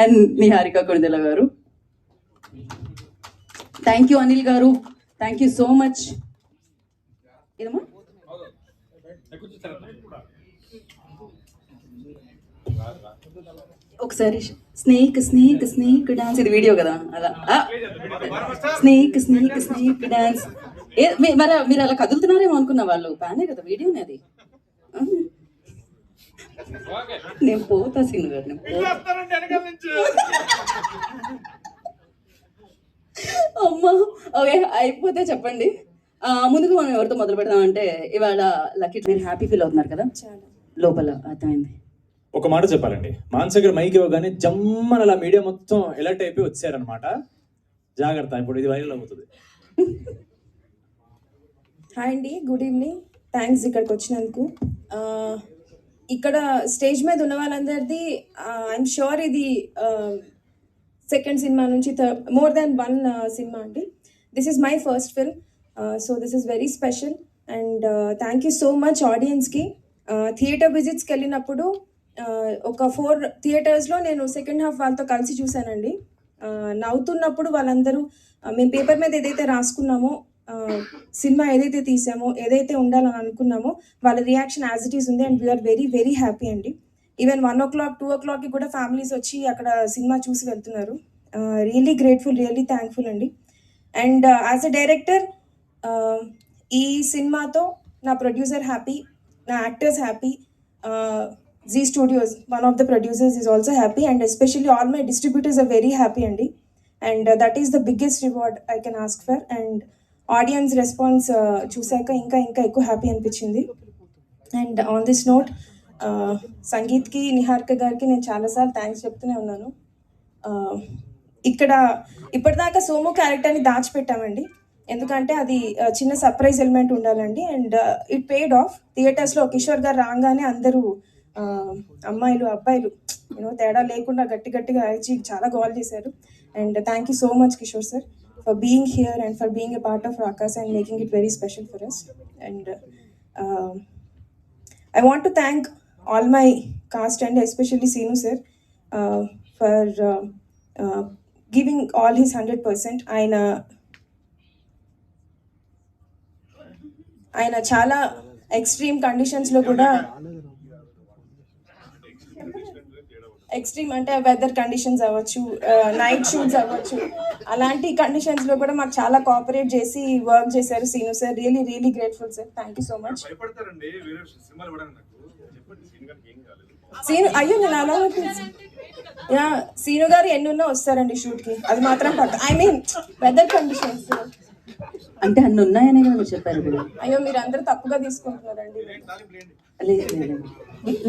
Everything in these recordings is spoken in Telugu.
అండ్ నిహారిక కొణిదెల గారు. థ్యాంక్ యూ అనిల్ గారు, థ్యాంక్ యూ సో మచ్. ఏదమ్మా ఒకసారి స్నేక్ స్నేక్ స్నేక్ డాన్స్, ఇది వీడియో కదా అలా స్నేక్ స్నేక్ స్నేక్ డాన్స్. మీరు అలా కదులుతున్నారేమో అనుకున్న, వాళ్ళు ప్యానే కదా వీడియోనే అది. నేను పోతా సీను గారు, నేను అమ్మా. ఓకే అయిపోతే చెప్పండి. ముందుగా మనం ఎవరితో మొదలు పెడదామంటే ఇవాళ లక్కీ మీరు హ్యాపీ ఫీల్ అవుతున్నారు కదా లోపల, అర్థమైంది. ఒక మాట చెప్పాలండి, మానసగర్ మైక్ ఇవ్వగానే జమ్మన అలా మీడియా మొత్తం ఎలర్ట్ అయిపోయి వచ్చారనమాట. జాగ్రత్త, ఇప్పుడు ఇది వైరల్ అవుతుంది. హాయ్ అండి, గుడ్ ఈవినింగ్, థ్యాంక్స్ ఇక్కడికి వచ్చినందుకు. ఇక్కడ స్టేజ్ మీద ఉన్న వాళ్ళందరిది ఐఎమ్ షూర్ ఇది సెకండ్ సినిమా నుంచి మోర్ దాన్ వన్ సినిమా అండి. This is my first film, so this is very special. And thank you so much ఆడియన్స్కి. థియేటర్ విజిట్స్కి వెళ్ళినప్పుడు ఒక 4 థియేటర్స్లో నేను సెకండ్ హాఫ్ వాళ్ళతో కలిసి చూశానండి. నవ్వుతున్నప్పుడు వాళ్ళందరూ మేము పేపర్ మీద ఏదైతే రాసుకున్నామో, సినిమా ఏదైతే తీసామో, ఏదైతే ఉండాలని అనుకున్నామో, వాళ్ళ రియాక్షన్ యాజ్ ఇట్ ఈస్ ఉంది. And we're very very happy అండి. ఈవెన్ 1 o'clock 2 o'clockకి కూడా ఫ్యామిలీస్ వచ్చి అక్కడ సినిమా చూసి వెళ్తున్నారు. రియల్లీ గ్రేట్ఫుల్, రియల్లీ థ్యాంక్ఫుల్ అండి. అండ్ యాజ్ అ డైరెక్టర్ ఈ సినిమాతో నా ప్రొడ్యూసర్ హ్యాపీ, నా actors happy, Zee studios one of the producers is also happy, and especially all my distributors are very happy అండి. And that is the biggest reward I can ask for. And audience response చూశాక ఇంకా ఇంకా ఎక్కువ హ్యాపీ అనిపించింది. అండ్ ఆన్ దిస్ నోట్ సంగీత్కి, నిహారిక గారికి నేను చాలాసార్లు థ్యాంక్స్ చెప్తూనే ఉన్నాను. ఇక్కడ ఇప్పటిదాకా సోము క్యారెక్టర్ని దాచిపెట్టామండి, ఎందుకంటే అది చిన్న సర్ప్రైజ్ ఎలిమెంట్ ఉండాలండి. And it paid of. థియేటర్స్లో కిషోర్ గారు రాగానే అందరూ అమ్మాయిలు అబ్బాయిలు తేడా లేకుండా గట్టి గట్టిగా అరిచి చాలా గోల్ చేశారు. And thank you so much Kishore sir for being here and for being a part of Rakas and making it very special for us. And I want to thank all my cast and especially Seenu sir for giving all his 100%. ఆయన చాలా ఎక్స్ట్రీమ్ కండిషన్స్లో కూడా, ఎక్స్ట్రీమ్ అంటే వెదర్ కండిషన్స్ అవ్వచ్చు, నైట్ షూట్స్ అవ్వచ్చు, అలాంటి కండిషన్స్లో కూడా మాకు చాలా కోఆపరేట్ చేసి వర్క్ చేశారు Seenu sir. Really really grateful sir, thank you so much. Seenu అయ్యో నేను అలా యా సీను గారు ఎన్నున్నా వస్తారండి షూట్కి, అది మాత్రం పక్క. ఐ మీన్ వెదర్ కండిషన్స్ అంటే అన్ని ఉన్నాయనే కదా మీరు చెప్పారు ఇప్పుడు. అయ్యో మీరు అందరూ తప్పుగా తీసుకుంటున్నారండి.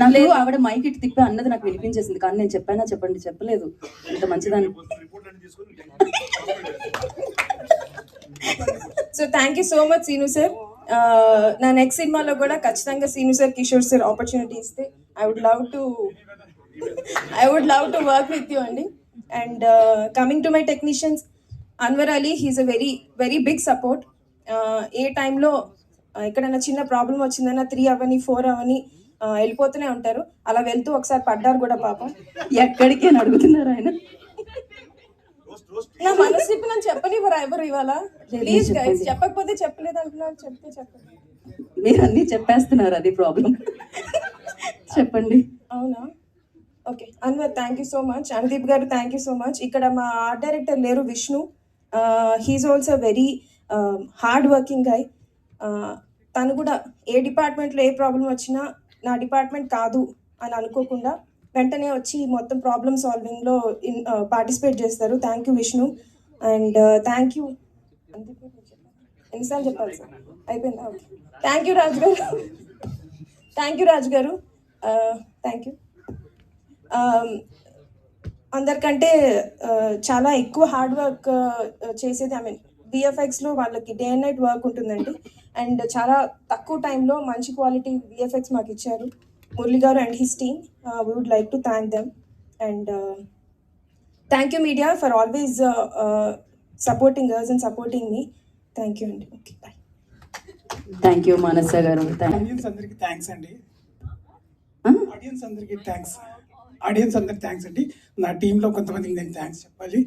నాకు ఆవిడ మైక్ ఇటు తిప్పి అన్నది నాకు వినిపించేసింది, కానీ నేను చెప్పానా చెప్పండి, చెప్పలేదు. ఇంత మంచిదాన్ని. So thank you so much Seenu sir. నా నెక్స్ట్ సినిమాలో కూడా ఖచ్చితంగా Seenu sir, Kishore sir opportunity ఇస్తే I would love to work with you అండి. And coming to my technicians, Anwar Ali, he's a very very big support. ఏ టైంలో ఎక్కడైనా చిన్న ప్రాబ్లం వచ్చిందన్నా 3 అవని 4 అవని వెళ్ళిపోతూనే ఉంటారు. అలా వెళ్తూ ఒకసారి పడ్డారు కూడా పాపం. ఎక్కడికి అని అడుగుతున్నారు ఆయన. నా మనసు నన్ను చెప్పనివ్వరా ఎవరు ఇవాళ? ప్లీజ్ గైస్, చెప్పకపోతే చెప్పలేదు అంటున్నారు, చెప్తే చెప్పండి. మీరు అన్నీ చెప్పేస్తున్నారు, అది ప్రాబ్లం. చెప్పండి. అవునా, okay. Anwar thank you so much. Anudeep గారు థ్యాంక్ యూ సో మచ్. ఇక్కడ మా ఆర్ట్ డైరెక్టర్ లేరు, Vishnu. He's also very hard working guy. తను కూడా ఏ డిపార్ట్మెంట్లో ఏ ప్రాబ్లం వచ్చినా నా డిపార్ట్మెంట్ కాదు అని అనుకోకుండా వెంటనే వచ్చి మొత్తం ప్రాబ్లమ్ సాల్వింగ్లో పార్టిసిపేట్ చేస్తారు. Thank you Vishnu. And thank you, ఎన్నిసార్లు చెప్పాలి సార్, అయిపోయిందా? ఓకే. థ్యాంక్ యూ రాజు గారు, థ్యాంక్ యూ రాజు గారు, థ్యాంక్ యూ. అందరికంటే చాలా ఎక్కువ హార్డ్ వర్క్ చేసేది, ఐ మీన్ విఎఫ్ఎక్స్లో వాళ్ళకి డే అండ్ నైట్ వర్క్ ఉంటుందండి. అండ్ చాలా తక్కువ టైంలో మంచి క్వాలిటీ విఎఫ్ఎక్స్ మాకు ఇచ్చారు మురళి గారు and his team. We would like to thank them. And thank you media for always supporting us and supporting me. Thank you అండి. Okay, bye. Thank you Manasa గారు. ఆడియన్స్ అందరికీ థ్యాంక్స్ అండి. ఆడియన్స్ అందరికీ థ్యాంక్స్. ఆడియన్స్ అందరికి థ్యాంక్స్ అండి. నా టీంలో కొంతమందికి నేను థ్యాంక్స్ చెప్పాలి.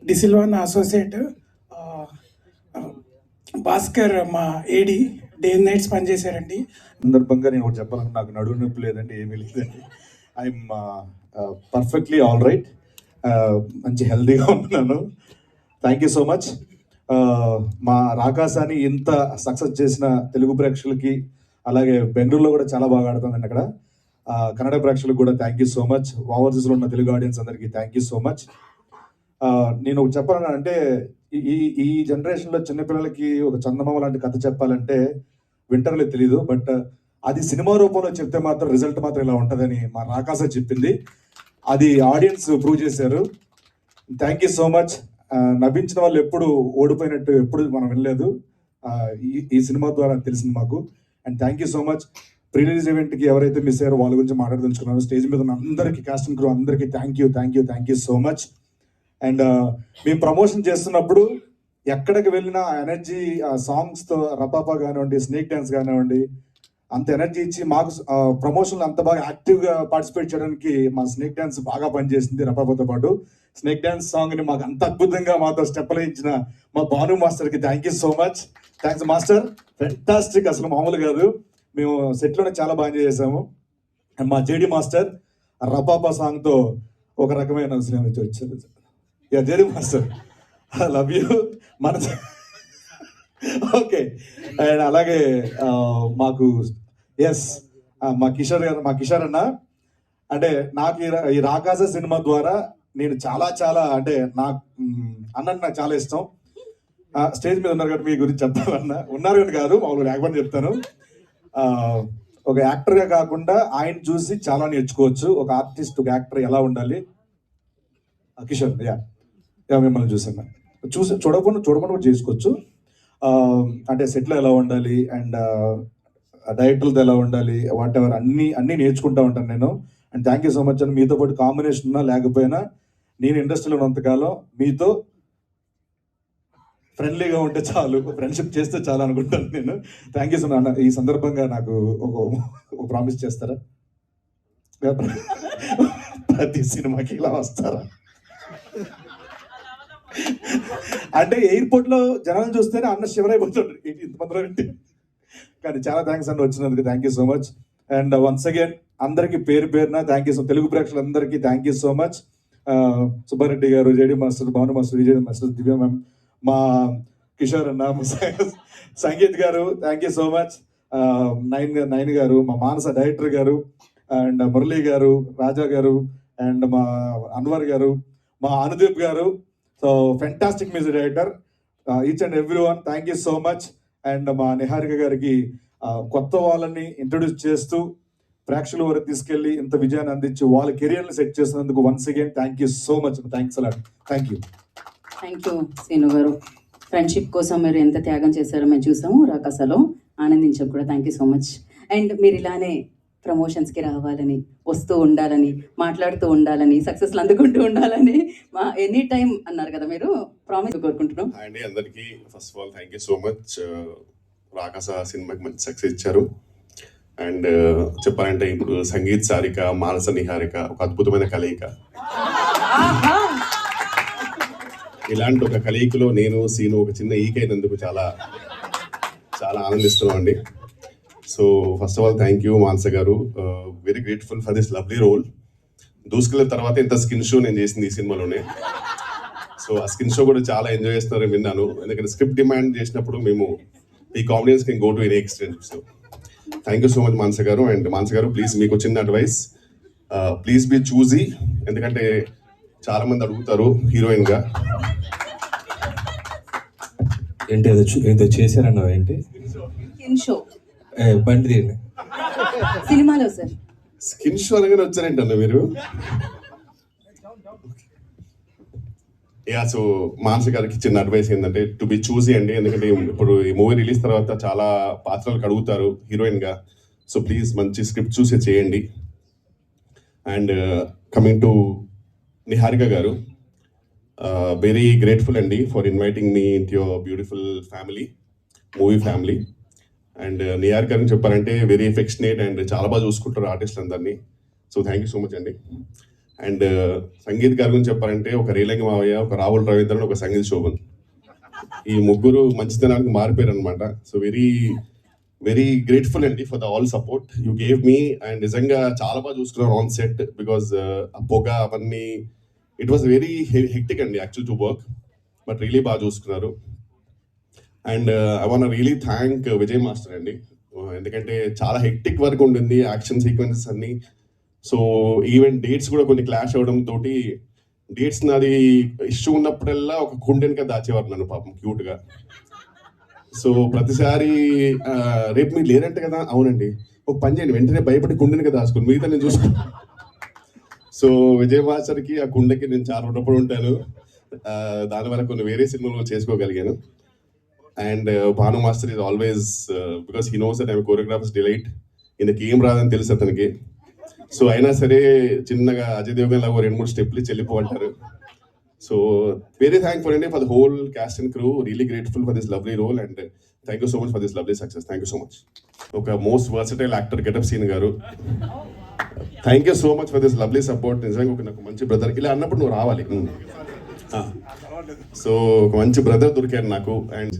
డిసిల్వా నా అసోసియేట్, భాస్కర్ మా ఏడి డే అండ్ నైట్స్ పనిచేశారండి. సందర్భంగా నేను ఒకటి చెప్పాలని, నాకు నడువు నొప్పి లేదండి, ఏమీ లేదండి. ఐఎమ్ పర్ఫెక్ట్లీ ఆల్ రైట్, మంచి హెల్తీగా ఉన్నాను. Thank you so much. మా రాకాసాని ఇంత సక్సెస్ చేసిన తెలుగు ప్రేక్షకులకి, అలాగే బెంగళూరులో కూడా చాలా బాగా ఆడుతుందండి అక్కడ. కన్నడ ప్రేక్షకులకు కూడా థ్యాంక్ యూ సో మచ్. ఓవర్సీస్లో ఉన్న తెలుగు ఆడియన్స్ అందరికీ థ్యాంక్ యూ సో మచ్. నేను ఒకటి చెప్పాలని అంటే, ఈ ఈ జనరేషన్లో చిన్నపిల్లలకి ఒక చందమామ లాంటి కథ చెప్పాలంటే వింటర్లో తెలియదు, బట్ అది సినిమా రూపంలో చెప్తే మాత్రం రిజల్ట్ మాత్రం ఇలా ఉంటుందని మా రాకాస చెప్పింది. అది ఆడియన్స్ ప్రూవ్ చేశారు. Thank you so much. నవ్వించిన వాళ్ళు ఎప్పుడు ఓడిపోయినట్టు ఎప్పుడు మనం వినలేదు. ఈ సినిమా ద్వారా తెలిసింది మాకు. And thank you so much. Pre release ఈవెంట్కి ఎవరైతే మిస్ అయ్యారో వాళ్ళ గురించి మాట్లాడదలుచుకున్నాను. స్టేజ్ మీద ఉన్న అందరికీ, కాస్ట్ అండ్ క్రూ అందరికీ thank you so much. And మేము ప్రమోషన్ చేస్తున్నప్పుడు ఎక్కడికి వెళ్ళినా ఎనర్జీ, సాంగ్స్తో రపాపా కానివ్వండి, స్నేక్ డ్యాన్స్ కానివ్వండి, అంత ఎనర్జీ ఇచ్చి మాకు ప్రమోషన్లో అంత బాగా యాక్టివ్గా పార్టిసిపేట్ చేయడానికి మా స్నేక్ డ్యాన్స్ బాగా పనిచేసింది. రపాపాతో పాటు స్నేక్ డ్యాన్స్ సాంగ్ని మాకు అంత అద్భుతంగా మాతో స్టెప్లు ఇచ్చిన మా భాను మాస్టర్కి thank you so much. Thanks master, fantastic, అసలు మామూలు కాదు. మేము సెట్లోనే చాలా బాగా చేసాము. అండ్ మా జేడి మాస్టర్ రపాపా సాంగ్తో ఒక రకమైన సినిమా వచ్చారు. JD master, I love you. మన ఓకే. అండ్ అలాగే మాకు మా కిషోర్ అన్న, అంటే నాకు ఈ రాకాస సినిమా ద్వారా నేను చాలా అంటే అన్నట్టు నాకు చాలా ఇష్టం. స్టేజ్ మీద ఉన్నారు కాబట్టి మీ గురించి చెప్తానన్నా, ఉన్నారు కానీ కాదు, మామూలు లేకపోతే చెప్తాను. ఒక యాక్టర్గా కాకుండా ఆయన చూసి చాలా నేర్చుకోవచ్చు. ఒక ఆర్టిస్ట్, ఒక యాక్టర్ ఎలా ఉండాలి. కిషోర్ మిమ్మల్ని చూసాను, చూడకుండా కూడా చేసుకోవచ్చు. అంటే సెట్లో ఎలా ఉండాలి అండ్ డైరెక్టర్లతో ఎలా ఉండాలి, వాట్ ఎవర్ అన్నీ నేర్చుకుంటూ ఉంటాను నేను. And thank you so much అని. మీతో పాటు కాంబినేషన్ ఉన్నా లేకపోయినా నేను ఇండస్ట్రీలో ఉన్నంతకాలం మీతో ఫ్రెండ్లీగా ఉంటే చాలు, ఫ్రెండ్షిప్ చేస్తే చాలు అనుకుంటాను నేను. Thank you so much. ఈ సందర్భంగా నాకు ఒక ప్రామిస్ చేస్తారా? ప్రతి సినిమాకి ఇలా వస్తారా? అంటే ఎయిర్పోర్ట్ లో జనాలు చూస్తేనే అన్న శివరైపోతాడు ఇంతమందిలో ఏంటి. కానీ చాలా థ్యాంక్స్ అండి వచ్చినందుకు. Thank you so much. And once again అందరికి పేరున థ్యాంక్ యూ. తెలుగు ప్రేక్షకులందరికీ thank you so much. Subbareddy గారు, JD master, Bhanu master, Vijay master, Divya ma'am, మా కిషోర్ అన్న, సంగీత్ గారు thank you so much. Nayan గారు, మా మానస డైరెక్టర్ గారు, అండ్ మురళీ గారు, రాజా గారు, అండ్ మా అన్వర్ గారు, మా అనుదీప్ గారు. So fantastic music director, each and every one thank you so much. And మా నిహారిక గారికి కొత్త వాళ్ళని ఇంట్రొడ్యూస్ చేస్తూ ప్రేక్షకుల వరకు తీసుకెళ్లి ఇంత విజయాన్ని అందించి వాళ్ళ కెరియర్ని సెట్ చేసినందుకు once again thank you so much. Thanks a lot. Thank you Srinu గారు. ఫ్రెండ్షిప్ కోసం మీరు ఎంత త్యాగం చేశారో మేము చూసాము రాకాసలో, ఆనందించాం కూడా. Thank you so much. And మీరు ఇలానే ప్రమోషన్స్కి రావాలని, వస్తూ ఉండాలని, మాట్లాడుతూ ఉండాలని, సక్సెస్లు అందుకుంటూ ఉండాలని మా ఎనీ టైం అన్నారు కదా, మీరు ప్రామిస్ కోరుకుంటున్నాం. అండి అందరికీ first of all thank you so much. Rakasa సినిమాకి మంచి సక్సెస్ ఇచ్చారు. అండ్ చెప్పాలంటే ఇప్పుడు సంగీత్ సారిక, మానస నిహారిక ఒక అద్భుతమైన కలయిక. ఇలాంటి ఒక కలయికలో నేను సీను ఒక చిన్న ఈకైనందుకు చాలా చాలా ఆనందిస్తున్నాం అండి. So first of all thank you Manasa గారు, very grateful for this lovely role. దూసుకెళ్ళిన తర్వాత ఇంత స్కిన్ షో నేను చేసింది ఈ సినిమాలోనే. సో ఆ స్కిన్ షో కూడా చాలా ఎంజాయ్ చేస్తున్నారని విన్నాను. ఎందుకంటే స్క్రిప్ట్ డిమాండ్ చేసినప్పుడు మేము ఈ combination can go to any extent. So thank you so much Manasa గారు. అండ్ మానస గారు ప్లీజ్ మీకు చిన్న అడ్వైస్, ప్లీజ్ బీ చూజీ. ఎందుకంటే చాలా మంది అడుగుతారు హీరోయిన్గా. ఏంటి ఏదో చేశారన్నావు ఏంటి? స్కిన్ షో బండి తీయండి. సినిమాలో సార్ స్కిన్ షో అనగానే వచ్చారేంటన్నా మీరు? సో మానస గారికి చిన్న అడ్వైస్ ఏంటంటే టు బి చూజీ అండి. ఎందుకంటే ఇప్పుడు ఈ మూవీ రిలీజ్ తర్వాత చాలా పాత్రలకు అడుగుతారు హీరోయిన్గా. సో ప్లీజ్ మంచి స్క్రిప్ట్ చూసి చేయండి. అండ్ కమింగ్ టు నిహారిక గారు, వెరీ గ్రేట్ఫుల్ అండి for inviting me into your beautiful family, movie family. And Niharika గారిని చెప్పాలంటే వెరీ ఎఫెక్షనేట్ అండ్ చాలా బాగా చూసుకుంటారు ఆర్టిస్టులు అందరినీ. So thank you so much అండి. అండ్ సంగీత్ గారి గురించి చెప్పాలంటే ఒక రేలంగి మావయ్య, ఒక రాహుల్ రవీంద్రన్, ఒక సంగీత్ శోభన్, ఈ ముగ్గురు మంచితనానికి మారిపోయారు అనమాట. సో వెరీ వెరీ గ్రేట్ఫుల్ అండి for the all support you gave me. And నిజంగా చాలా బాగా చూసుకున్నారు ఆన్ సెట్, బికాజ్ ఆ పొగ అవన్నీ ఇట్ వాస్ వెరీ హెక్టిక్ అండి actual to work, but really బాగా చూసుకున్నారు. And I want really thank Vijay master అండి, ఎందుకంటే చాలా హెక్టిక్ వర్క్ ఉంటుంది, యాక్షన్ సీక్వెన్సెస్ అన్ని. సో ఈవెన్ డేట్స్ కూడా కొన్ని క్లాష్ అవ్వడం తోటి డేట్స్ నాది ఇష్యూ ఉన్నప్పుడల్లా ఒక కుండెనిక దాచేవారు నన్ను పాపం క్యూట్గా. సో ప్రతిసారి రేపు మీరు లేరంటే కదా, అవునండి ఒక పని చేయండి, వెంటనే భయపడి కుండెనిక దాచుకుని మిగతా నేను చూసుకుంటాను. సో విజయ్ మాస్టర్కి ఆ కుండకి నేను చాలా రుణపడి ఉంటాను, దానివల్ల కొన్ని వేరే సినిమాలు చేసుకోగలిగాను. And Bhanu master is always, because he knows that I'm choreographer's delight, ఈయనకి ఏం రాదని తెలుసు అతనికి. సో అయినా సరే చిన్నగా అజయ్ దేవగన్ లాగా 2-3 స్టెప్లు చెల్లిపో అంటారు. సో వెరీ థ్యాంక్ఫుల్ అండి for the whole cast and crew, really grateful for this lovely role and thank you so much for this lovely success. Thank you so much. ఒక most versatile actor getup Seenu గారు, thank you so much for this lovely support. నిజంగా ఒక నాకు మంచి బ్రదర్, ఇలా అన్నప్పుడు నువ్వు రావాలి. సో ఒక మంచి బ్రదర్ దొరికారు నాకు. అండ్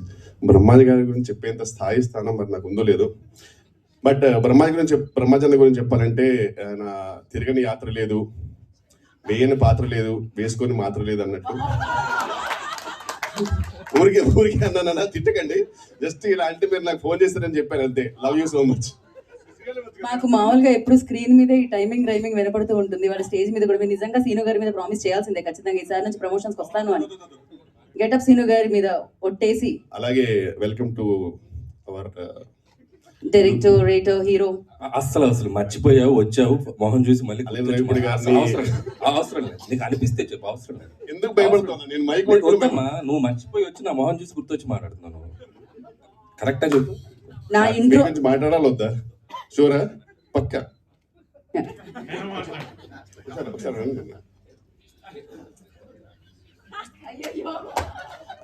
బ్రహ్మాజీ గారి గురించి చెప్పేంత స్థాయి స్థానం మరి నాకు ఉందో లేదో, బట్ బ్రహ్మాజీ గురించి చెప్పాలంటే ఆయన తిరగని యాత్ర లేదు, వేయని పాత్ర లేదు, వేసుకొని మాత్ర లేదు అన్నట్టు. ఊరికి అన్నా తిట్టకండి, జస్ట్ ఇలా అంటే మీరు నాకు ఫోన్ చేస్తారని చెప్పారు అంతే. Love you so much. మాకు మామూలుగా ఎప్పుడు స్క్రీన్ మీద ఈ టైమింగ్ రైమింగ్ వినపడుతూ ఉంటుంది, వాళ్ళ స్టేజ్ మీద కూడా. మీరు నిజంగా సీను గారి మీద ప్రామిస్ చేయాల్సిందే ఖచ్చితంగా, ఈసారి నుంచి ప్రమోషన్స్కి వస్తాను అని గెటప్ సీను గారి మీద ఒట్టేసి. అలాగే welcome to our director, writer, hero. అసలు మర్చిపోయావు, వచ్చావు, మొహం చూసి మళ్ళీ అనిల్ రావిపూడి గారిని అవసరం లేదు, నీకు అనిపిస్తే చెప్పు, అవసరం లేదు. ఎందుకు భయపడుతున్నా నేను మైక్ వద్దమ్మా, నువ్వు మర్చిపోయి వచ్చి నా మొహం చూసి గుర్తొచ్చి మాట్లాడుతున్నాను. కరెక్టా చెప్పు. నా ఇంట్రో మాట్లాడాలి వద్దా? షూరా? పక్కా?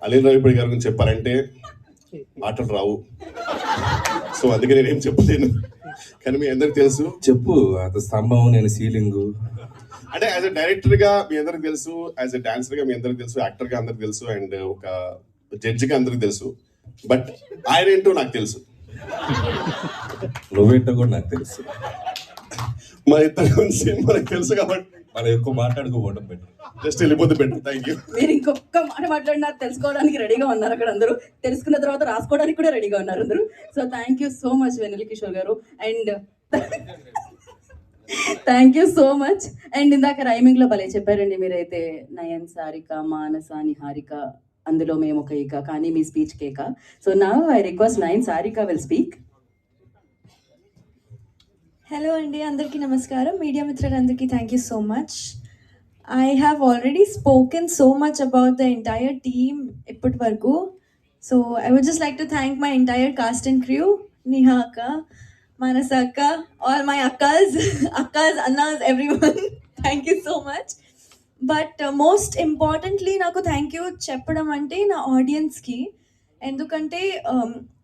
అనిల్ రావిపూడి గారి గురించి చెప్పాలంటే మాటలు రావు, సో అందుకే నేనేం చెప్పలేను. కానీ మీ అందరికి తెలుసు. చెప్పు. అది స్తంభం, నేను సీలింగ్. అంటే యాజ్ అ డైరెక్టర్ గా మీ అందరికి తెలుసు, యాజ్ అ డాన్సర్ గా మీ అందరికి తెలుసు, యాక్టర్ గా అందరికి తెలుసు, అండ్ ఒక జడ్జి గా అందరికి తెలుసు. బట్ ఆయన ఏంటో నాకు తెలుసు, నువ్వేంటో కూడా నాకు తెలుసు. మా ఇద్దరి గురించి మనకు తెలుసు కాబట్టి మనం ఎక్కువ మాట్లాడుకోవడం బెటర్. జస్ట్ వెళ్ళిపోతే బెటర్. Thank you. మీరు ఇంకొక మాట మాట్లాడినారు, తెలుసుకోవడానికి రెడీగా ఉన్నారు అక్కడ అందరూ, తెలుసుకున్న తర్వాత రాసుకోవడానికి కూడా రెడీగా ఉన్నారు అందరూ. So thank you so much Vennela Kishore గారు, and thank you so much. And ఇందాక రైమింగ్ లో భలే చెప్పారండి మీరైతే, నయన్, సారిక, మానస, నిహారిక, అందులో మేము ఒక ఈక, కానీ మీ స్పీచ్ కేక. So now I request Nayan Sarika will speak. Hello అండి, అందరికీ నమస్కారం. మీడియా మిత్రులందరికీ thank you so much. I have already spoken so much about the entire team ఇప్పటి వరకు. So I would just like to thank my entire cast and crew, Niha అక్క, మానస అక్క, ఆల్ మై అక్కాస్, అన్నాస్, everyone. Thank you so much. But most importantly నాకు థ్యాంక్ యూ చెప్పడం అంటే నా ఆడియన్స్కి. ఎందుకంటే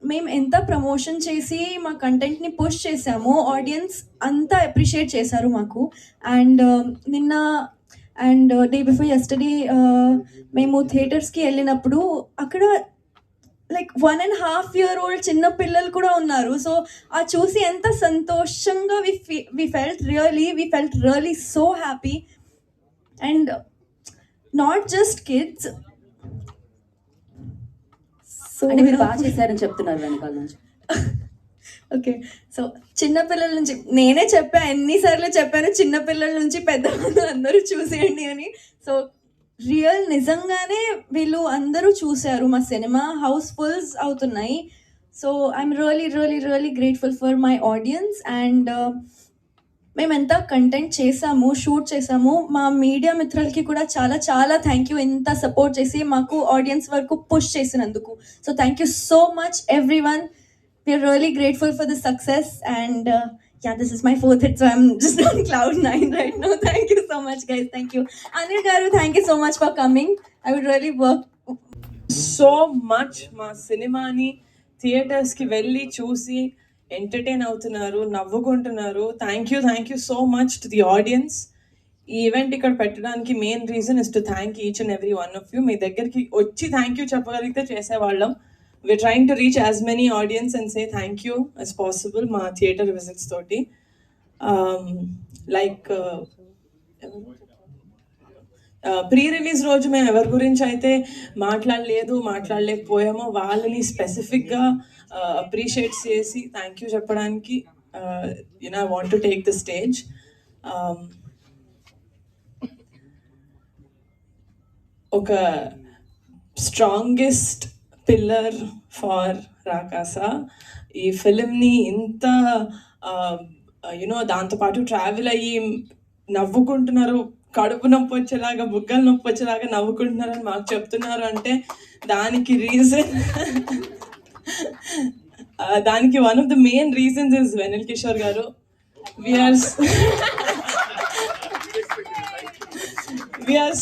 మేము ఎంత ప్రమోషన్ చేసి మా కంటెంట్ని పుష్ చేసామో ఆడియన్స్ అంతా అప్రిషియేట్ చేశారు మాకు. అండ్ నిన్న అండ్ డే బిఫోర్ యెస్టర్డే మేము థియేటర్స్కి వెళ్ళినప్పుడు అక్కడ లైక్ 1.5 year old చిన్న పిల్లలు కూడా ఉన్నారు. సో ఆ చూసి ఎంత సంతోషంగా we felt really so happy. And not just kids. So అంటే మీరు బాగా చేశారని చెప్తున్నారు వెనకాల నుంచి. ఓకే, సో చిన్నపిల్లల నుంచి నేనే ఎన్నిసార్లు చెప్పాను, చిన్నపిల్లల నుంచి పెద్దవాళ్ళు అందరూ చూసేయండి అని. సో నిజంగానే వీళ్ళు అందరూ చూశారు మా సినిమా, హౌస్ఫుల్స్ అవుతున్నాయి. So I'm really grateful for my audience. And మేము ఎంత కంటెంట్ చేసాము, షూట్ చేసాము, మా మీడియా మిత్రులకి కూడా చాలా థ్యాంక్ యూ, ఇంత సపోర్ట్ చేసి మాకు ఆడియన్స్ వరకు పుష్ చేసినందుకు. So thank you so much everyone. We're really grateful for the success, and this is my 4th hit, so I'm just on cloud 9 right now. Thank you so much, guys. Thank you. Anil Garu, thank you so much for coming. I would really work so much. మా సినిమాని థియేటర్స్కి వెళ్ళి చూసి ఎంటర్టైన్ అవుతున్నారు, నవ్వుకుంటున్నారు. Thank you so much to the audience. ఈ ఈవెంట్ ఇక్కడ పెట్టడానికి main reason is to thank each and every one of you. మీ దగ్గరికి వచ్చి థ్యాంక్ యూ చెప్పగలిగితే చేసేవాళ్ళం. we're trying to reach as many audience and say thank you as possible మా థియేటర్ విజిట్స్ తోటి. లైక్ ప్రీ రిలీజ్ రోజు మేము ఎవరి గురించి అయితే మాట్లాడలేకపోయామో వాళ్ళని స్పెసిఫిక్గా అప్రిషియేట్ చేసి థ్యాంక్ యూ చెప్పడానికి you know I want to take the stage. ఒక స్ట్రాంగెస్ట్ పిల్లర్ ఫార్ రాకాసా. ఈ ఫిలింని ఇంత యునో దాంతోపాటు ట్రావెల్ అయ్యి నవ్వుకుంటున్నారు, కడుపు నొప్పి వచ్చేలాగా బుగ్గలు నొప్పి వచ్చేలాగా నవ్వుకుంటున్నారని మాకు చెప్తున్నారు అంటే దానికి రీజన్ దానికి one of the main reasons is Vennela Kishore గారు. We're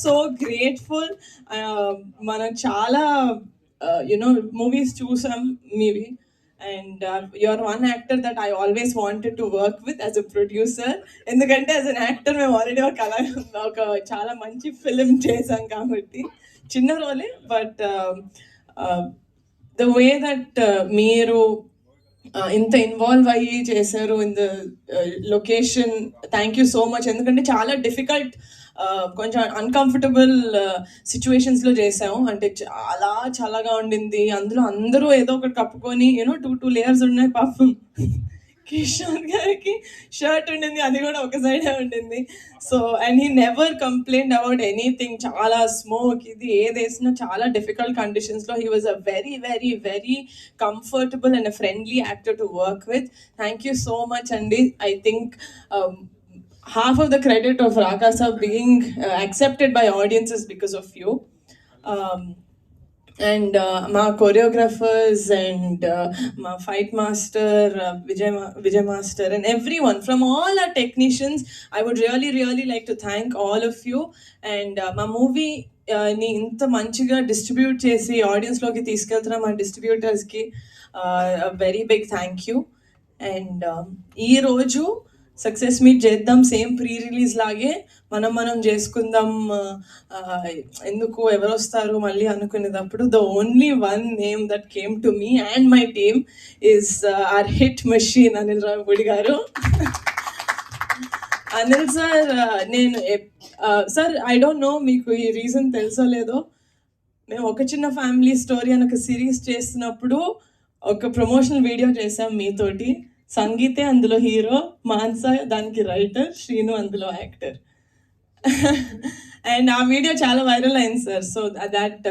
so grateful. మనం చాలా యునో మూవీస్ చూసాం మీవి, and you're one actor that I always wanted to work with as a producer. ఎందుకంటే as an actor మేము ఆల్రెడీ ఒక చాలా మంచి ఫిలిం చేసాం కాబట్టి చిన్న రోలే, బట్ ద వే దట్ మీరు ఇంత ఇన్వాల్వ్ అయ్యి చేశారు in the location, thank you so much. ఎందుకంటే చాలా డిఫికల్ట్, కొంచెం అన్కంఫర్టబుల్ సిచ్యువేషన్స్లో చేసాము. అంటే చాలా చల్లగా ఉండింది, అందులో అందరూ ఏదో ఒకటి కప్పుకొని యూనో టూ లేయర్స్ ఉన్నాయి. పాపం కిషోర్ గారికి షర్ట్ ఉండింది, అది కూడా ఒక సైడే ఉండింది. So and he never complaint about anything. చాలా స్మోక్ ఇది ఏది వేసినా చాలా డిఫికల్ట్ కండిషన్స్లో he was a very very very comfortable and a friendly actor to work with. Thank you so much అండి. I think half of the credit of Rakasa being accepted by audiences because of you. And my choreographers and my fight master, Vijay master, and everyone from all our technicians, I would really like to thank all of you. And my movie ni inta manchiga distribute chesi audience loki తీసుకెళ్తున్న మా distributors ki a very big thank you. And ee roju success meet చేద్దాం, సేమ్ ప్రీ రిలీజ్ లాగే మనం చేసుకుందాం. ఎందుకు ఎవరు వస్తారు మళ్ళీ అనుకునేటప్పుడు the only one name that came to me and my team is our hit machine Anil Ravipudi గారు. అనిల్ సార్, నేను సార్ ఐ డోంట్ నో మీకు ఈ రీజన్ తెలుసో లేదో, మేము ఒక చిన్న ఫ్యామిలీ స్టోరీ అని ఒక సిరీస్ చేస్తున్నప్పుడు ఒక ప్రమోషనల్ వీడియో చేసాం మీతోటి. సంగీతే అందులో హీరో, మాన్స దానికి రైటర్, శ్రీను అందులో యాక్టర్. అండ్ ఆ వీడియో చాలా వైరల్ అయింది sir. So that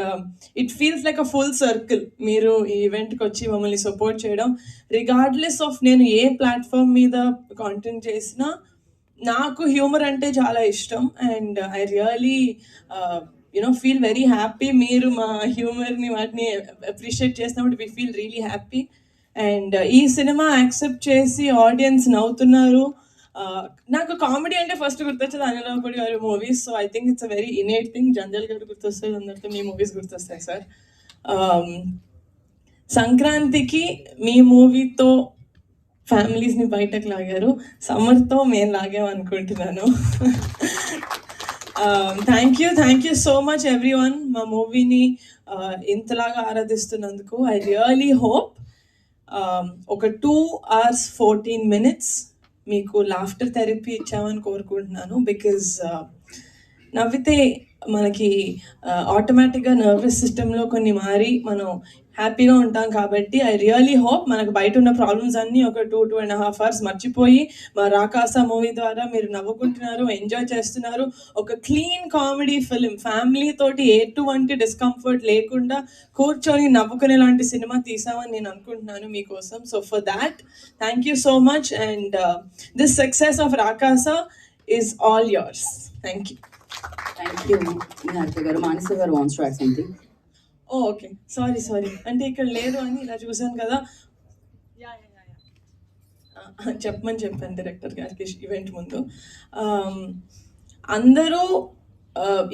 it feels like a full circle. మీరు ఈ ఈవెంట్కి వచ్చి మమ్మల్ని సపోర్ట్ చేయడం, రిగార్డ్లెస్ ఆఫ్ నేను ఏ ప్లాట్ఫామ్ మీద కాంటెంట్ చేసినా నాకు హ్యూమర్ అంటే చాలా ఇష్టం. And I really you know feel very happy. మీరు మా హ్యూమర్ని వాటిని అప్రిషియేట్ చేసినప్పుడు we feel really happy. And ఈ సినిమా యాక్సెప్ట్ చేసి ఆడియన్స్ నవ్వుతున్నారు. నాకు కామెడీ అంటే ఫస్ట్ గుర్తొచ్చేది అనిల్ రావిపూడి గారి movies. So I think it's a very innate thing. జంజల్ గారు గుర్తొస్తాయి, అందరితో మీ మూవీస్ గుర్తొస్తాయి సార్. సంక్రాంతికి మీ మూవీతో ఫ్యామిలీస్ని బయటకు లాగారు, సమ్మర్తో మేము లాగామనుకుంటున్నాను. Thank you so much everyone మా మూవీని ఇంతలాగా ఆరాధిస్తున్నందుకు. ఐ రియలీ హోప్ ఒక 2 hours 14 minutes మీకు లాఫ్టర్ థెరపీ ఇచ్చామని కోరుకుంటున్నాను. బికాజ్ నవ్వితే మనకి ఆటోమేటిక్గా నర్వస్ సిస్టంలో కొన్ని మారి మనం హ్యాపీగా ఉంటాం. కాబట్టి ఐ రియలీ హోప్ మనకు బయట ఉన్న ప్రాబ్లమ్స్ అన్నీ ఒక 2.5 hours మర్చిపోయి మా రాకాసా మూవీ ద్వారా మీరు నవ్వుకుంటున్నారు, ఎంజాయ్ చేస్తున్నారు. ఒక క్లీన్ కామెడీ ఫిలిం, ఫ్యామిలీ తోటి ఎటువంటి డిస్కంఫర్ట్ లేకుండా కూర్చొని నవ్వుకునేలాంటి సినిమా తీసామని నేను అనుకుంటున్నాను మీకోసం. So for that thank you so much. And this success of Rakasa is all yours. Thank you. Thank you Niharika గారు. మానస గారు wants to add something. Okay, sorry అంటే ఇక్కడ లేదు అని ఇలా చూసాను కదా. చెప్పమని చెప్పాను డైరెక్టర్ గారికి ఈవెంట్ ముందు. అందరూ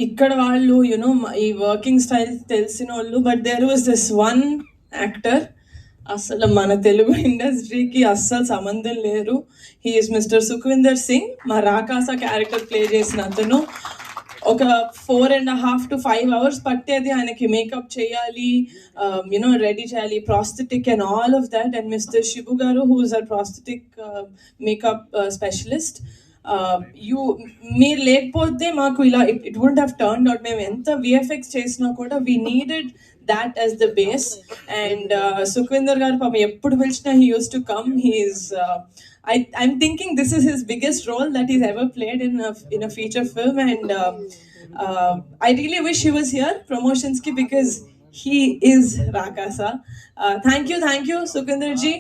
ఇక్కడ వాళ్ళు యునో ఈ వర్కింగ్ స్టైల్ తెలిసిన వాళ్ళు, but there was this one actor అసలు మన తెలుగు ఇండస్ట్రీకి అస్సలు సంబంధం లేరు. He's mister Sukhwinder Singh. మా రాకాస క్యారెక్టర్ ప్లే చేసిన అతను ఒక 4.5 to 5 hours పట్టేది ఆయనకి మేకప్ చేయాలి, యునో రెడీ చేయాలి, prosthetic and all of that. And mister Shibu గారు who is a prosthetic makeup specialist. మీరు లేకపోతే మాకు ఇలా it would have turned out. మేము ఎంత విఎఫ్ఎక్స్ చేసినా కూడా we needed that as the base. And Sukhvinder garu pam eppudu pilchina he used to come. I'm thinking this is his biggest role that he's ever played in a feature film. And I really wish he was here promotions ki, because he is Rakasa. Thank you Sukhvinder ji.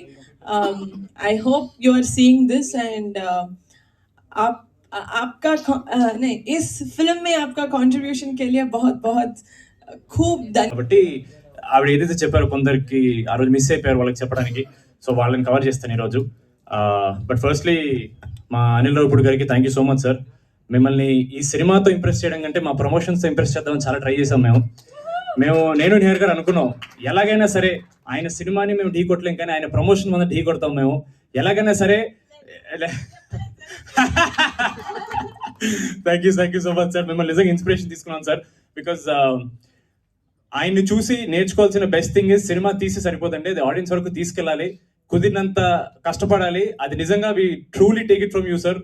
I hope you are seeing this. And आपका नहीं इस फिल्म में आपका कंट्रीब्यूशन के लिए बहुत बहुत खूब కాబట్టి ఆవిడ ఏదైతే చెప్పారో కొందరికి ఆ రోజు మిస్ అయిపోయారు వాళ్ళకి చెప్పడానికి, సో వాళ్ళని కవర్ చేస్తాను ఈరోజు. బట్ ఫస్ట్లీ మా అనిల్ రావుపూడి గారికి thank you so much sir. మిమ్మల్ని ఈ సినిమాతో ఇంప్రెస్ చేయడం కంటే మా ప్రమోషన్స్తో ఇంప్రెస్ చేద్దామని చాలా ట్రై చేసాం నేను నిహార్ గారు అనుకున్నాం ఎలాగైనా సరే ఆయన సినిమాని మేము ఢీ కొట్టలేం కానీ ఆయన ప్రమోషన్ మీద ఢీ కొడతాం మేము ఎలాగైనా సరే. Thank you so much sir. మిమ్మల్ని నిజంగా ఇన్స్పిరేషన్ తీసుకున్నాం సార్. బికాజ్ ఆయన్ని చూసి నేర్చుకోవాల్సిన బెస్ట్ థింగ్ ఇస్ సినిమా తీసి సరిపోదండి, అది ఆడియన్స్ వరకు తీసుకెళ్ళాలి, కుదిరినంత కష్టపడాలి. అది నిజంగా we truly take it from you sir.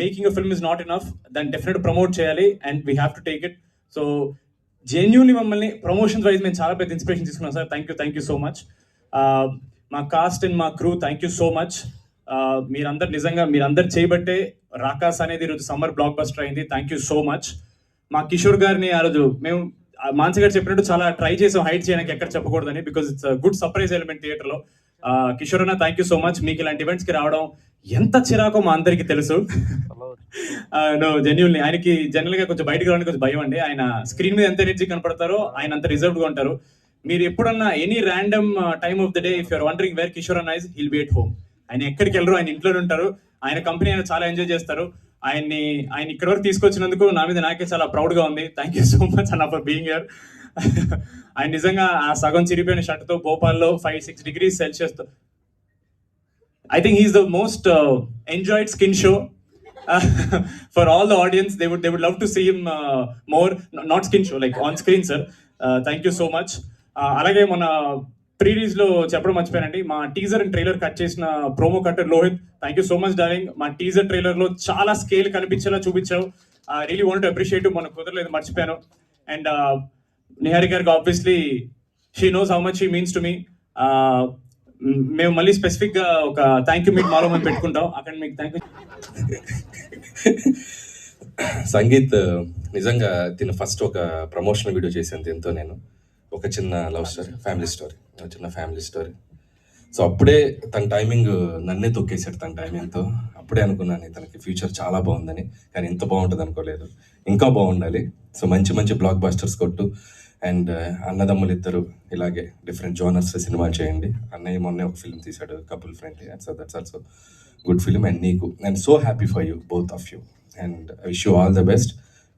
Making a film is not enough, దాన్ని డెఫినెట్ ప్రమోట్ చేయాలి and we have to take it. So genuinely మమ్మల్ని ప్రమోషన్స్ వైజ్ మేము చాలా పెద్ద ఇన్స్పిరేషన్ తీసుకున్నాం sir. Thank you so much. మా కాస్ట్ అండ్ మా crew thank you so much. మీరందరు చేయబట్టే రాకాస్ అనేది ఈరోజు సమ్మర్ బ్లాక్ బస్టర్ అయింది. Thank you so much. మా కిషోర్ గారిని ఆ రోజు మేము మాన్స గారు చెప్పినట్టు చాలా ట్రై చేసాం హైడ్ చేయడానికి, ఎక్కడ చెప్పకూడదని, because it's good surprise element థియేటర్లో. కిషోర్ అన్న థ్యాంక్ యూ సో మచ్. మీకు ఇలాంటి ఈవెంట్స్కి రావడం ఎంత చిరాకో మా అందరికీ తెలుసు. జెన్యూన్లీ ఆయనకి జనరల్గా కొంచెం బయటకు రావడానికి కొంచెం భయం అండి. ఆయన స్క్రీన్ మీద ఎంత ఎనర్జీ కనపడతారో ఆయన అంత రిజర్వ్డ్గా ఉంటారు. మీరు ఎప్పుడన్నా any random time of the day if you're wondering where Kishore అన్న is, he'll be at home. ఆయన ఎక్కడికి వెళ్ళరు, ఆయన ఇంట్లోనే ఉంటారు. ఆయన కంపెనీ ఆయన చాలా ఎంజాయ్ చేస్తారు. ఆయన ఇక్కడ వరకు తీసుకొచ్చినందుకు నా మీద నాకే చాలా ప్రౌడ్గా ఉంది. థ్యాంక్ యూ సో మచ్ అన్న ఫర్ బీయింగ్ హియర్. ఆయన నిజంగా ఆ సగం చిరిపోయిన షర్ట్తో భోపాల్లో 5-6 degrees Celsius తో I think he's the most enjoyed skin show for all the audience. They would love to see him more, not skin show, like on screen, sir. Thank you so much. అలాగే మన ప్రీరీజ్ లో చెప్పడం మర్చిపోయానండి, మా టీజర్ అండ్ ట్రైలర్ కట్ చేసిన promo cutter Lohith, thank you so much darling. మా టీజర్ ట్రైలర్ లో చాలా స్కేల్ కనిపించేలా చూపించావు. Really want to appreciate. మనకు కుదరలేదు, మర్చిపోయాను. అండ్ నిహారి గారికి obviously she knows how much she means to me. మేము మళ్ళీ స్పెసిఫిక్ గా ఒక థ్యాంక్ యూ మీట్ మాలో మేము పెట్టుకుంటాం అక్కడ. మీకు థ్యాంక్ యూ. సంగీత్ నిజంగా దీని ఫస్ట్ ఒక ప్రమోషనల్ వీడియో చేశాను దీంతో. నేను ఒక చిన్న లవ్ స్టోరీ, చిన్న ఫ్యామిలీ స్టోరీ. సో అప్పుడే తన టైమింగ్ నన్నే తొక్కేశాడు. తన టైమింగ్తో అప్పుడే అనుకున్నాను తనకి ఫ్యూచర్ చాలా బాగుందని, కానీ ఇంత బాగుంటుంది అనుకోలేదు. ఇంకా బాగుండాలి. సో మంచి బ్లాక్ బస్టర్స్ కొట్టు. అండ్ అన్నదమ్ములు ఇద్దరు ఇలాగే డిఫరెంట్ జోనర్స్ సినిమాలు చేయండి. అన్నయ్య మొన్నే ఒక ఫిల్మ్ తీశాడు, couple friendly. And so that's also good film. And నీకు I'm so happy for you, both of you. And I wish you all the best.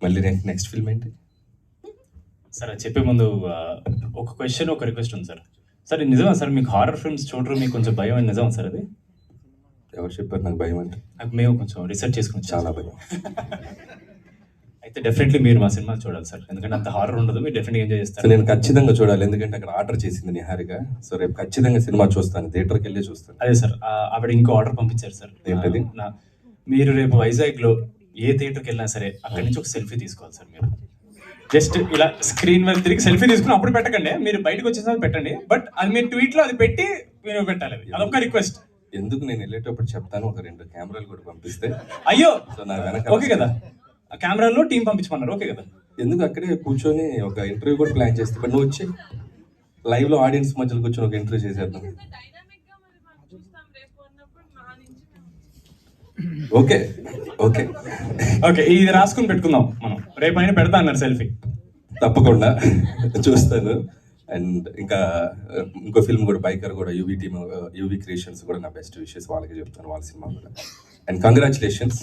మళ్ళీ నెక్స్ట్ ఫిల్మ్ ఏంటి సార్? చెప్పే ముందు ఒక క్వశ్చన్, ఒక రిక్వెస్ట్ ఉంది సార్. సార్ నిజమా సార్ మీకు హారర్ ఫిల్మ్స్ చూడరు, మీకు కొంచెం భయం అని నిజమా సార్? అది ఎవరు చెప్పారు నాకు భయం అంటే? నాకు మేము కొంచెం రీసెర్చ్ చేసుకుని చాలా భయం. అయితే డెఫినెట్లీ మీరు మా సినిమా చూడాలి సార్, ఎందుకంటే అంత హారర్ ఉండదు, మీరు డెఫినెట్గా ఎంజాయ్ చేస్తారు. నేను ఖచ్చితంగా చూడాలి, ఎందుకంటే అక్కడ ఆర్డర్ చేసింది నిహారిగా. సో రేపు ఖచ్చితంగా సినిమా చూస్తాను, థియేటర్కి వెళ్ళి చూస్తాను. అదే సార్, ఆవిడ ఇంకో ఆర్డర్ పంపించారు సార్. ఏంటది? మీరు రేపు వైజాగ్లో ఏ థియేటర్కి వెళ్ళినా సరే అక్కడి నుంచి ఒక సెల్ఫీ తీసుకోవాలి సార్. మీరు జస్ట్ ఇలా స్క్రీన్ మీద తిరిగి సెల్ఫీ తీసుకుని అప్పుడు పెట్టకండి, మీరు బయటకు వచ్చేసిన పెట్టండి. బట్ అది మీరు ట్వీట్లో అది పెట్టి మీరు పెట్టాలి. అదొక రిక్వెస్ట్. ఎందుకు నేను వెళ్ళేటప్పుడు చెప్తాను, ఒక 2 కెమెరాలు కూడా పంపిస్తే. అయ్యో సో నా వెనక ఓకే కదా, ఆ కెమెరాలో టీం పంపించమన్నారు ఓకే కదా. ఎందుకు అక్కడే కూర్చొని ఒక ఇంటర్వ్యూ కూడా ప్లాన్ చేస్తే, బట్ నువ్వు వచ్చి లైవ్ లో ఆడియన్స్ మధ్యలో కూర్చొని ఒక ఇంటర్వ్యూ చేసేద్దాం. ఓకే ఓకే ఓకే, ఇది రాసుకుని పెట్టుకుందాం మనం, రేపు అయినా పెడతా అన్నారు సెల్ఫీ. తప్పకుండా చూస్తాను. అండ్ ఇంకా ఇంకో ఫిల్మ్ కూడా బైకర్ కూడా యూవీ క్రియేషన్స్ కూడా నా బెస్ట్ విషెస్ వాళ్ళకి చెప్తాను, వాళ్ళ సినిమా కూడా. అండ్ కంగ్రాచులేషన్స్,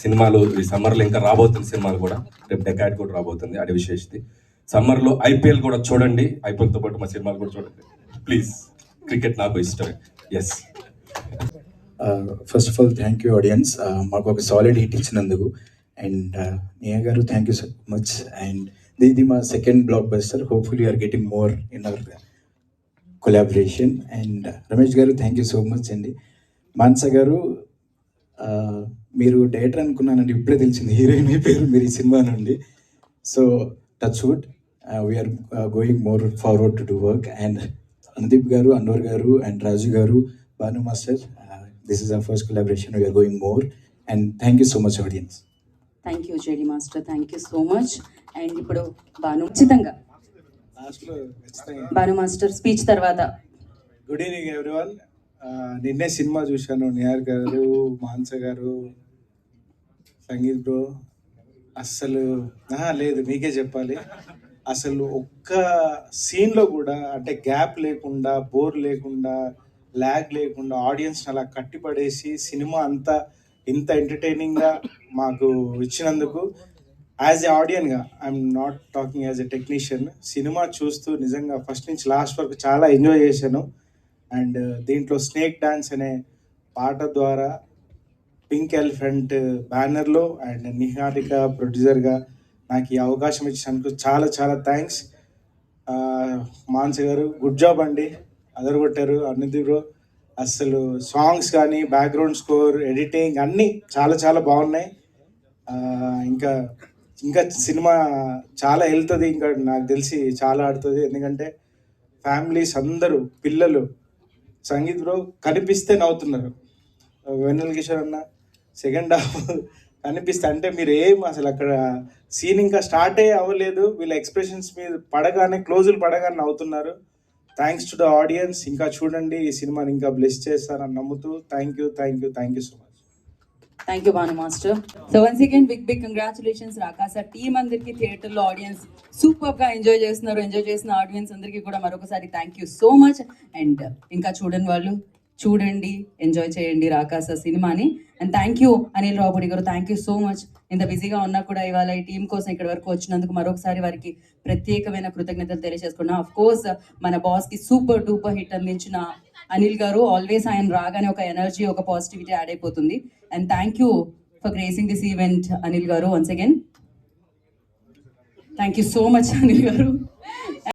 సినిమాలు ఈ సమ్మర్లో ఇంకా రాబోతున్న సినిమాలు కూడా, రేపు డెకాడ్ కూడా రాబోతుంది, అది విశేషది. సమ్మర్లో IPL కూడా చూడండి, IPLతో పాటు మా సినిమాలు కూడా చూడండి ప్లీజ్. క్రికెట్ నాకు ఇష్టమే. Yes. First of all thank you audience, మాకు ఒక సాలిడ్ హిట్ ఇచ్చినందుకు. And Niya garu thank you so much. And ఇది మా second blockbuster. Hopefully you're getting more in our collaboration. And Ramesh garu thank you so much అండి. మానస గారు, మీరు డైరెక్టర్ అనుకున్నానండి, ఇప్పుడే తెలిసింది హీరోయిన్ అయిపోయారు మీరు ఈ సినిమా నుండి. So touch wood, we're going more forward to do work. And Anudeep garu, Anwar garu and Raju garu, Bhanu master, this is our first collaboration. We're going more. And thank you so much audience. Thank you JD master, thank you so much. And ఇప్పుడు భాను ఉచితంగా భాను మాస్టర్ స్పీచ్ తర్వాత. Good evening everyone. నిన్నే సినిమా చూశాను. నిహార్ గారు, మాన్స గారు, సంగీత్ బ్రో, అస్సలు లేదు మీకే చెప్పాలి. అసలు ఒక్క సీన్లో కూడా అంటే గ్యాప్ లేకుండా, బోర్ లేకుండా, ల్యాగ్ లేకుండా ఆడియన్స్ని అలా కట్టిపడేసి సినిమా అంతా ఇంత ఎంటర్టైనింగ్గా మాకు ఇచ్చినందుకు యాజ్ ఏ ఆడియన్గా, I'm not talking as a technician, cinema చూస్తూ నిజంగా ఫస్ట్ నుంచి లాస్ట్ వరకు చాలా ఎంజాయ్ చేశాను. అండ్ దీంట్లో స్నేక్ డాన్స్ అనే పాట ద్వారా పింక్ ఎలిఫెంట్ బ్యానర్లో అండ్ నిహారిక ప్రొడ్యూసర్గా నాకు ఈ అవకాశం ఇచ్చినందుకు చాలా చాలా థ్యాంక్స్. మాన్స గారు గుడ్ జాబ్ అండి, అదరగొట్టారు. అనుదీప్ బ్రో అసలు సాంగ్స్ కానీ, బ్యాక్గ్రౌండ్ స్కోర్, ఎడిటింగ్ అన్నీ చాలా చాలా బాగున్నాయి. ఇంకా ఇంకా సినిమా చాలా వెళ్తుంది, ఇంకా నాకు తెలిసి చాలా ఆడుతుంది. ఎందుకంటే ఫ్యామిలీస్ అందరూ, పిల్లలు, సంగీత్ బ్రో కనిపిస్తే నవ్వుతున్నారు. వెన్నెల కిషోర్ అన్న సెకండ్ హాఫ్ కనిపిస్తే, అంటే మీరు ఏం అసలు అక్కడ సీన్ ఇంకా స్టార్టే అవ్వలేదు, వీళ్ళ ఎక్స్ప్రెషన్స్ మీద పడగానే, క్లోజులు పడగానే నవ్వుతున్నారు. Thanks to the audience. ఇంకా చూడండి, ఈ సినిమాని ఇంకా బ్లెస్ చేస్తారని నమ్ముతూ thank you so much. Thank you Bhanu master. So once again big congratulations Rakasa team అందరికి, థియేటర్లో ఆడియన్స్ సూపర్ గా ఎంజాయ్ చేస్తున్నారు. ఎంజాయ్ చేసిన ఆడియన్స్ అందరికీ కూడా మరొకసారి thank you so much. And ఇంకా చూడని వాళ్ళు చూడండి, ఎంజాయ్ చేయండి రాకాస సినిమాని. And thank you Anil Ravupudi గారు, థ్యాంక్ యూ సో మచ్. ఇంత బిజీగా ఉన్నా కూడా ఇవాళ ఈ టీం కోసం ఇక్కడి వరకు వచ్చినందుకు మరొకసారి వారికి ప్రత్యేకమైన కృతజ్ఞతలు తెలియజేసుకున్నాం. ఆఫ్ కోర్స్ మన బాస్ కి సూపర్ డూపర్ హిట్ అందించిన అనిల్ గారు, ఆల్వేస్ ఆయన రాగానే ఒక ఎనర్జీ, ఒక పాజిటివిటీ యాడ్ అయిపోతుంది. And thank you for gracing this event Anil గారు. Once again thank you so much Anil గారు.